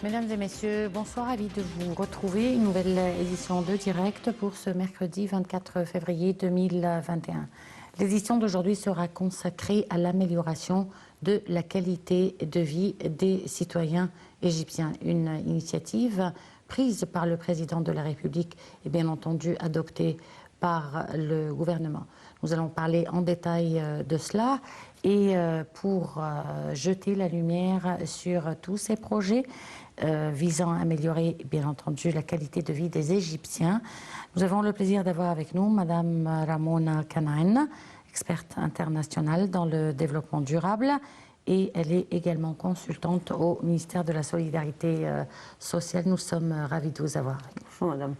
Mesdames et messieurs, bonsoir, ravi de vous retrouver. Une nouvelle édition de Direct pour ce mercredi 24 février 2021. L'édition d'aujourd'hui sera consacrée à l'amélioration de la qualité de vie des citoyens égyptiens. Une initiative prise par le président de la République et bien entendu adoptée par le gouvernement. Nous allons parler en détail de cela et pour jeter la lumière sur tous ces projets visant à améliorer, bien entendu, la qualité de vie des Égyptiens. Nous avons le plaisir d'avoir avec nous Madame Ramona Kanaïn, experte internationale dans le développement durable, et elle est également consultante au ministère de la Solidarité sociale. Nous sommes ravis de vous avoir. Bonjour Madame.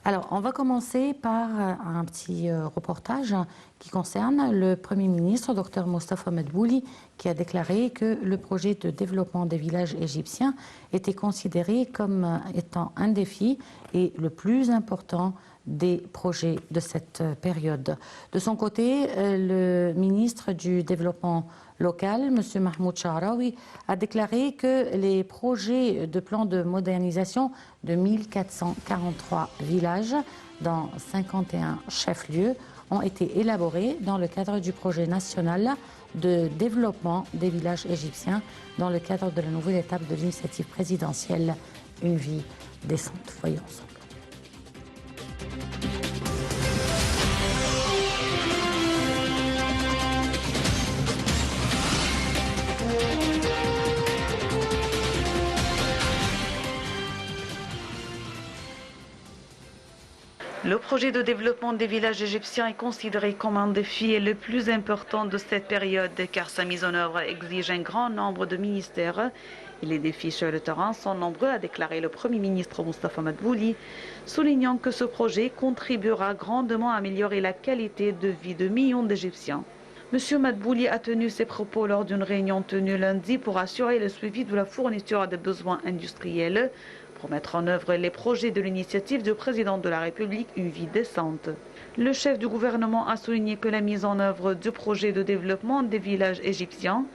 Alors, on va commencer par un petit reportage qui concerne le Premier ministre, Dr Mostafa Madbouli, qui a déclaré que le projet de développement des villages égyptiens était considéré comme étant un défi et le plus important des projets de cette période. De son côté, le ministre du Développement local, M. Mahmoud Sha'rawi, a déclaré que les projets de plan de modernisation de 1443 villages dans 51 chefs-lieux ont été élaborés dans le cadre du projet national de développement des villages égyptiens dans le cadre de la nouvelle étape de l'initiative présidentielle Une vie décente. Voyons ensemble. Le projet de développement des villages égyptiens est considéré comme un défi le plus important de cette période car sa mise en œuvre exige un grand nombre de ministères et les défis sur le terrain sont nombreux, a déclaré le Premier ministre Mostafa Madbouli, soulignant que ce projet contribuera grandement à améliorer la qualité de vie de millions d'Égyptiens. M. Madbouli a tenu ses propos lors d'une réunion tenue lundi pour assurer le suivi de la fourniture des besoins industriels pour mettre en œuvre les projets de l'initiative du président de la République Une vie décente. Le chef du gouvernement a souligné que la mise en œuvre du projet de développement des villages égyptiens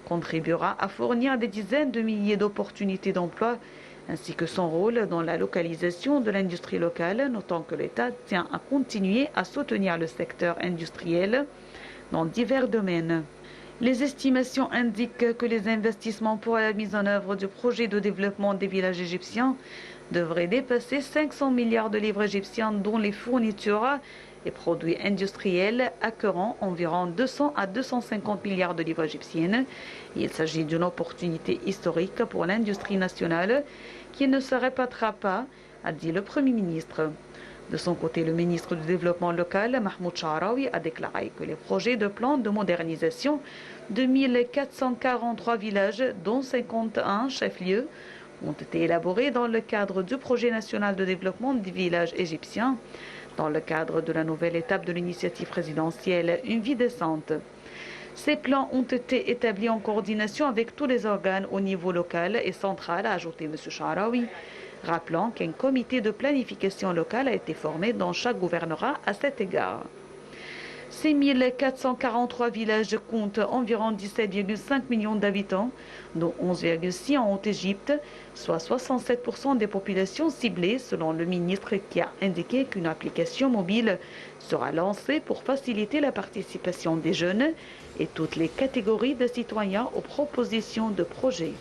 contribuera à fournir des dizaines de milliers d'opportunités d'emploi ainsi que son rôle dans la localisation de l'industrie locale, notant que l'État tient à continuer à soutenir le secteur industriel dans divers domaines. Les estimations indiquent que les investissements pour la mise en œuvre du projet de développement des villages égyptiens devraient dépasser 500 milliards de livres égyptiens, dont les fournitures et produits industriels accueilleront environ 200 à 250 milliards de livres égyptiennes. Il s'agit d'une opportunité historique pour l'industrie nationale qui ne se répétera pas, a dit le Premier ministre. De son côté, le ministre du Développement local, Mahmoud Sha'rawi, a déclaré que les projets de plan de modernisation de 1443 villages, dont 51 chefs-lieux, ont été élaborés dans le cadre du projet national de développement des villages égyptiens, dans le cadre de la nouvelle étape de l'initiative présidentielle Une vie décente. Ces plans ont été établis en coordination avec tous les organes au niveau local et central, a ajouté M. Sha'rawi, rappelant qu'un comité de planification locale a été formé dans chaque gouvernorat à cet égard. Ces 1443 villages comptent environ 17,5 millions d'habitants, dont 11,6 en Haute-Égypte, soit 67% des populations ciblées, selon le ministre qui a indiqué qu'une application mobile sera lancée pour faciliter la participation des jeunes et toutes les catégories de citoyens aux propositions de projets.